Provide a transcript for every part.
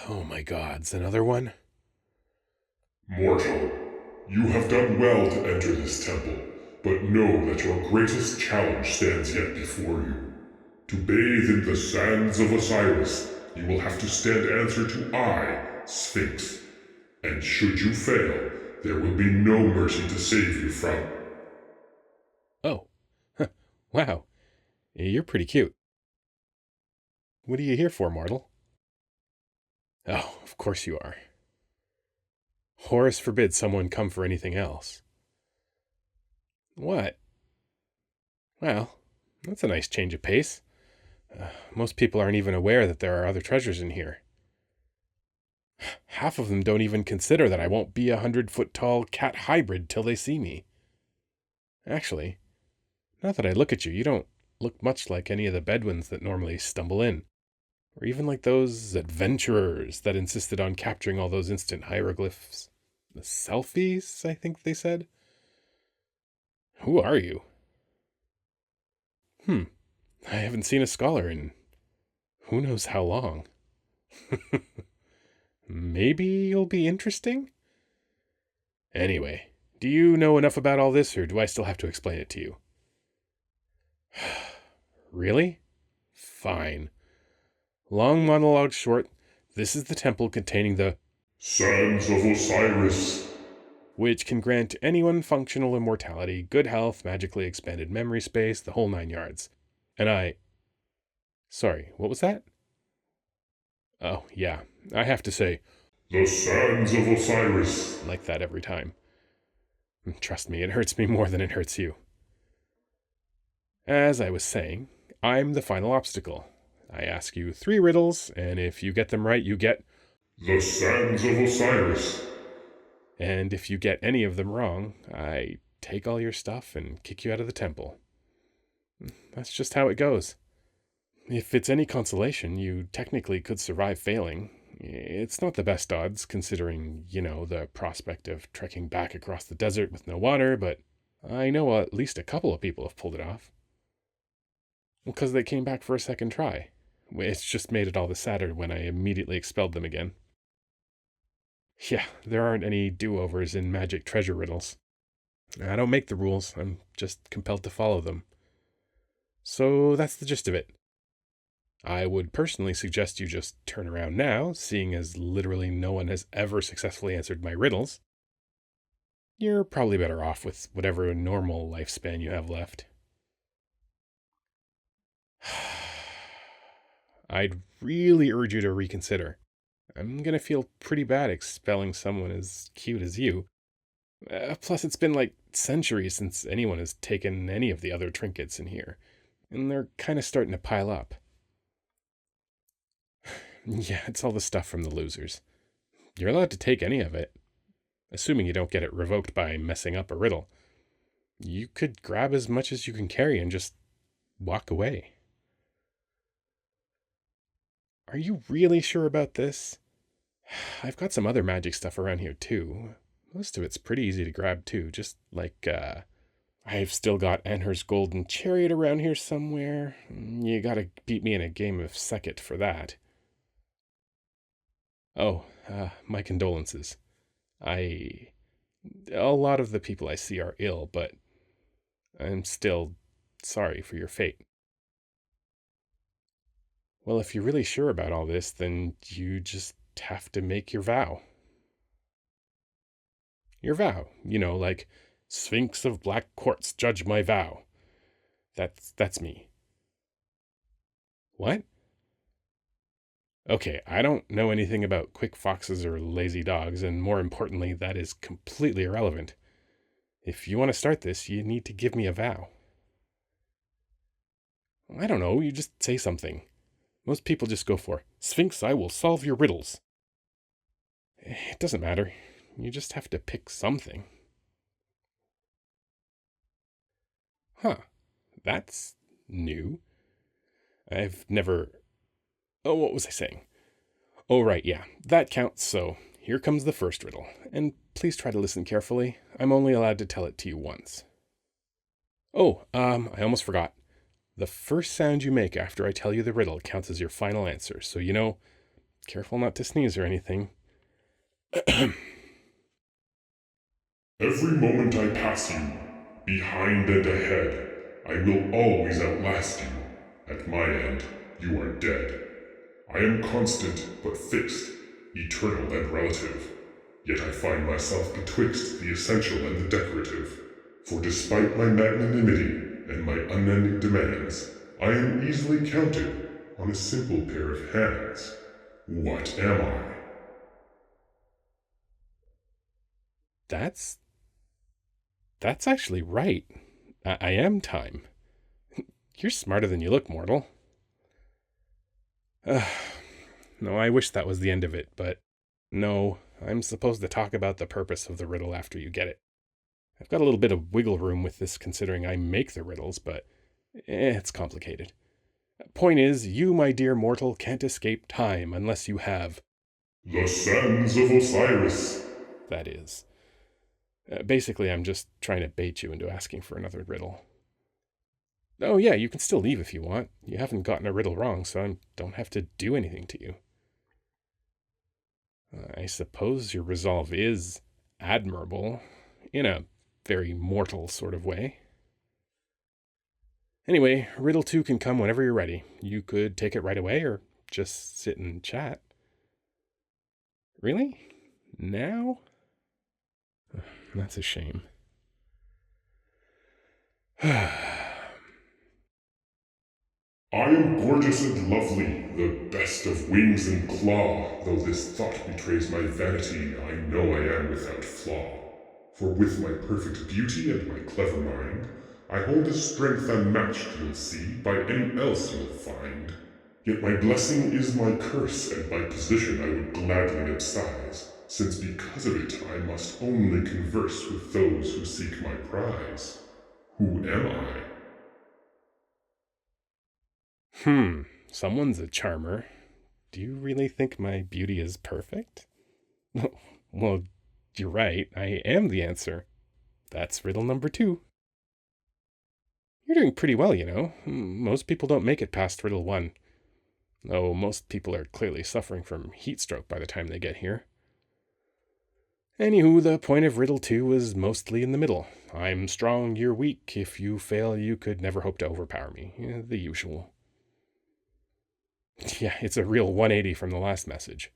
Oh my gods, another one? Mortal, you have done well to enter this temple, but know that your greatest challenge stands yet before you. To bathe in the Sands of Osiris, you will have to stand answer to I, Sphinx. And should you fail, there will be no mercy to save you from. Oh, wow, you're pretty cute. What are you here for, mortal? Oh, of course you are. Horus forbid someone come for anything else. What? Well, that's a nice change of pace. Most people aren't even aware that there are other treasures in here. Half of them don't even consider that I won't be 100-foot-tall cat hybrid till they see me. Actually, now that I look at you, you don't look much like any of the Bedouins that normally stumble in, or even like those adventurers that insisted on capturing all those instant hieroglyphs. The selfies, I think they said. Who are you? I haven't seen a scholar in who knows how long. Maybe you'll be interesting? Anyway, do you know enough about all this, or do I still have to explain it to you? Really? Fine. Long monologue short, this is the temple containing the Sands of Osiris. which can grant anyone functional immortality, good health, magically expanded memory space, the whole 9 yards. And sorry, what was that? Oh, yeah, I have to say, The Sands of Osiris. like that every time. Trust me, it hurts me more than it hurts you. As I was saying, I'm the final obstacle. I ask you 3 riddles, and if you get them right, you get. The Sands of Osiris. And if you get any of them wrong, I take all your stuff and kick you out of the temple. That's just how it goes. If it's any consolation, you technically could survive failing. It's not the best odds, considering, the prospect of trekking back across the desert with no water, but I know at least a couple of people have pulled it off. Because they came back for a second try. It's just made it all the sadder when I immediately expelled them again. Yeah, there aren't any do-overs in magic treasure riddles. I don't make the rules, I'm just compelled to follow them. So that's the gist of it. I would personally suggest you just turn around now, seeing as literally no one has ever successfully answered my riddles. You're probably better off with whatever normal lifespan you have left. I'd really urge you to reconsider. I'm gonna feel pretty bad expelling someone as cute as you. Plus, it's been like centuries since anyone has taken any of the other trinkets in here, and they're kind of starting to pile up. Yeah, it's all the stuff from the losers. You're allowed to take any of it, assuming you don't get it revoked by messing up a riddle. You could grab as much as you can carry and just walk away. Are you really sure about this? I've got some other magic stuff around here too. Most of it's pretty easy to grab too, just like, I've still got Anher's golden chariot around here somewhere. You gotta beat me in a game of Second for that. Oh, my condolences. A lot of the people I see are ill, but I'm still sorry for your fate. Well, if you're really sure about all this, then you just have to make your vow. Your vow, like Sphinx of black quartz, judge my vow. That's me. What? Okay, I don't know anything about quick foxes or lazy dogs, and more importantly, that is completely irrelevant. If you want to start this, you need to give me a vow. I don't know, you just say something. Most people just go for, Sphinx, I will solve your riddles. It doesn't matter. You just have to pick something. Huh. That's new. I've never... Oh, what was I saying? Oh, right, yeah. That counts, so here comes the first riddle. And please try to listen carefully. I'm only allowed to tell it to you once. Oh, I almost forgot. The first sound you make after I tell you the riddle counts as your final answer, so careful not to sneeze or anything. Every moment I pass you, behind and ahead, I will always outlast you. At my end, you are dead. I am constant but fixed, eternal and relative. Yet I find myself betwixt the essential and the decorative. For despite my magnanimity and my unending demands, I am easily counted on a simple pair of hands. What am I? That's actually right. I am time. You're smarter than you look, mortal. No, I wish that was the end of it, but no, I'm supposed to talk about the purpose of the riddle after you get it. I've got a little bit of wiggle room with this considering I make the riddles, but it's complicated. Point is, you, my dear mortal, can't escape time unless you have the Sands of Osiris. That is. Basically, I'm just trying to bait you into asking for another riddle. Oh yeah, you can still leave if you want. You haven't gotten a riddle wrong, so I don't have to do anything to you. I suppose your resolve is admirable, in a very mortal sort of way. Anyway, riddle 2 can come whenever you're ready. You could take it right away, or just sit and chat. Really? Now? That's a shame. I am gorgeous and lovely, the best of wings and claw. Though this thought betrays my vanity, I know I am without flaw. For with my perfect beauty and my clever mind, I hold a strength unmatched, you'll see, by any else you'll find. Yet my blessing is my curse, and my position I would gladly excise, since because of it I must only converse with those who seek my prize. Who am I? Someone's a charmer. Do you really think my beauty is perfect? Well, you're right, I am the answer. That's riddle number 2. You're doing pretty well, you know. Most people don't make it past riddle 1. Though most people are clearly suffering from heat stroke by the time they get here. Anywho, the point of riddle 2 was mostly in the middle. I'm strong, you're weak. If you fail, you could never hope to overpower me. The usual. Yeah, it's a real 180 from the last message.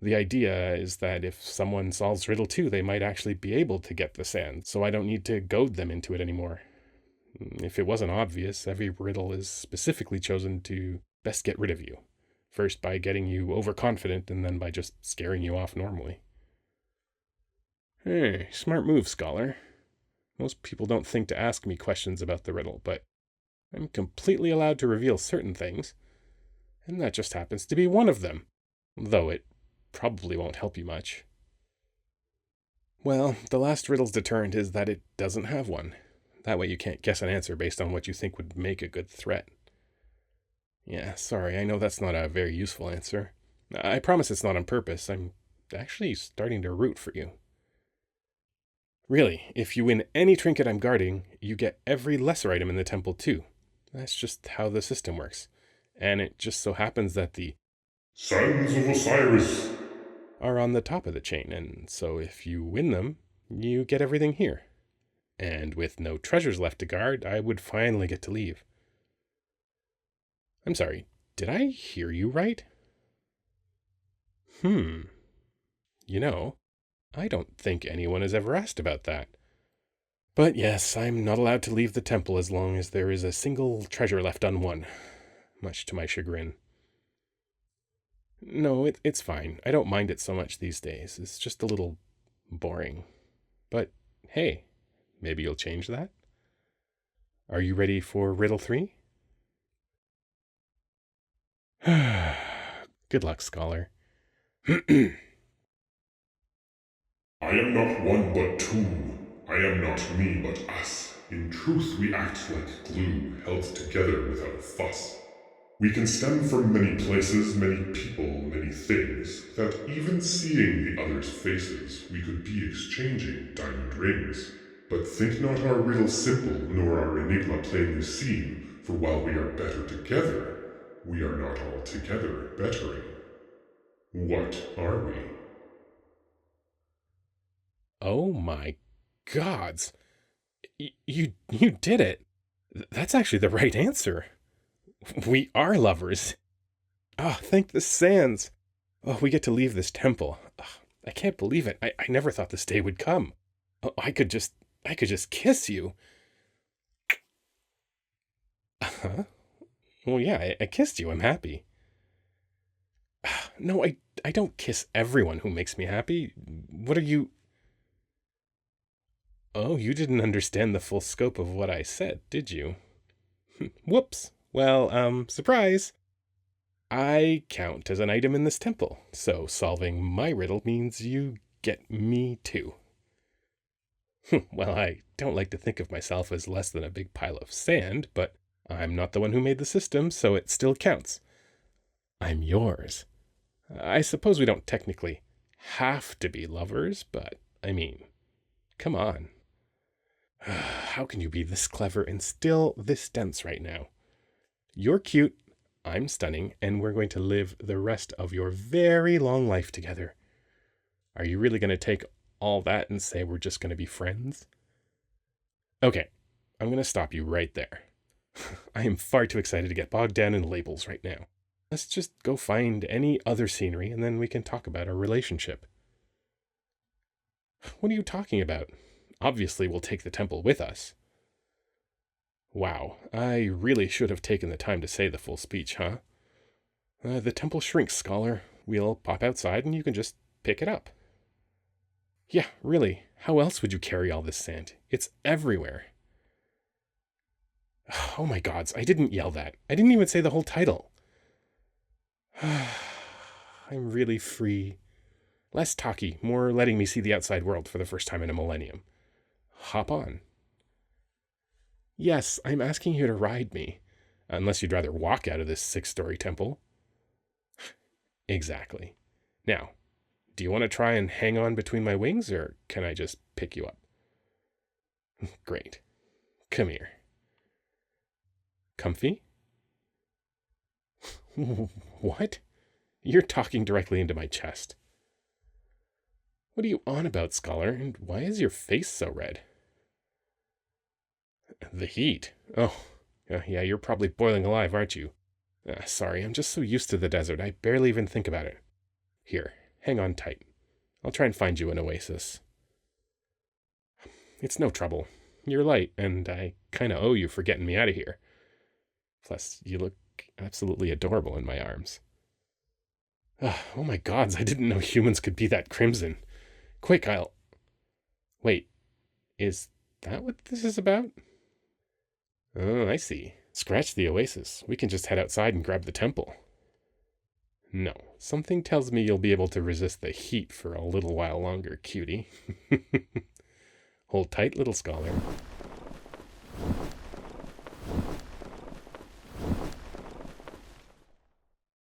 The idea is that if someone solves riddle 2, they might actually be able to get the sand, so I don't need to goad them into it anymore. If it wasn't obvious, every riddle is specifically chosen to best get rid of you. First by getting you overconfident, and then by just scaring you off normally. Hey, smart move, scholar. Most people don't think to ask me questions about the riddle, but I'm completely allowed to reveal certain things, and that just happens to be one of them, though it probably won't help you much. Well, the last riddle's deterrent is that it doesn't have one. That way you can't guess an answer based on what you think would make a good threat. Yeah, sorry, I know that's not a very useful answer. I promise it's not on purpose. I'm actually starting to root for you. Really, if you win any trinket I'm guarding, you get every lesser item in the temple too. That's just how the system works. And it just so happens that the Sands of Osiris are on the top of the chain, and so if you win them, you get everything here. And with no treasures left to guard, I would finally get to leave. I'm sorry, did I hear you right? You know, I don't think anyone has ever asked about that. But yes, I'm not allowed to leave the temple as long as there is a single treasure left unwon, much to my chagrin. No, it's fine. I don't mind it so much these days. It's just a little boring. But hey, maybe you'll change that? Are you ready for riddle 3? Good luck, scholar. I am not one but two. I am not me but us. In truth we act like glue, held together without fuss. We can stem from many places, many people, many things. Without even seeing the other's faces, we could be exchanging diamond rings. But think not our riddle simple, nor our enigma plainly seen, for while we are better together, we are not altogether bettering. What are we? Oh my gods. You did it. That's actually the right answer. We are lovers. Ah, thank the sands. Oh, we get to leave this temple. I can't believe it. I never thought this day would come. Oh, I could just kiss you. Huh? Well, yeah, I kissed you. I'm happy. No, I don't kiss everyone who makes me happy. What are you? Oh, you didn't understand the full scope of what I said, did you? Whoops. Well, surprise. I count as an item in this temple, so solving my riddle means you get me too. Well, I don't like to think of myself as less than a big pile of sand, but I'm not the one who made the system, so it still counts. I'm yours. I suppose we don't technically have to be lovers, but I mean, come on. How can you be this clever and still this dense right now? You're cute, I'm stunning, and we're going to live the rest of your very long life together. Are you really going to take all that and say we're just going to be friends? Okay, I'm going to stop you right there. I am far too excited to get bogged down in labels right now. Let's just go find any other scenery and then we can talk about our relationship. What are you talking about? Obviously, we'll take the temple with us. Wow, I really should have taken the time to say the full speech, huh? The temple shrinks, scholar. We'll pop outside and you can just pick it up. Yeah, really, how else would you carry all this sand? It's everywhere. Oh my gods, I didn't yell that. I didn't even say the whole title. I'm really free. Less talky, more letting me see the outside world for the first time in a millennium. Hop on. Yes, I'm asking you to ride me. Unless you'd rather walk out of this 6-story temple. Exactly. Now, do you want to try and hang on between my wings, or can I just pick you up? Great. Come here. Comfy? What? You're talking directly into my chest. What are you on about, scholar, and why is your face so red? The heat. Oh, yeah, you're probably boiling alive, aren't you? Sorry, I'm just so used to the desert, I barely even think about it. Here, hang on tight. I'll try and find you an oasis. It's no trouble. You're light, and I kinda owe you for getting me out of here. Plus, you look absolutely adorable in my arms. Oh my gods, I didn't know humans could be that crimson. Quick, Wait, is that what this is about? Oh, I see. Scratch the oasis. We can just head outside and grab the temple. No, something tells me you'll be able to resist the heat for a little while longer, cutie. Hold tight, little scholar.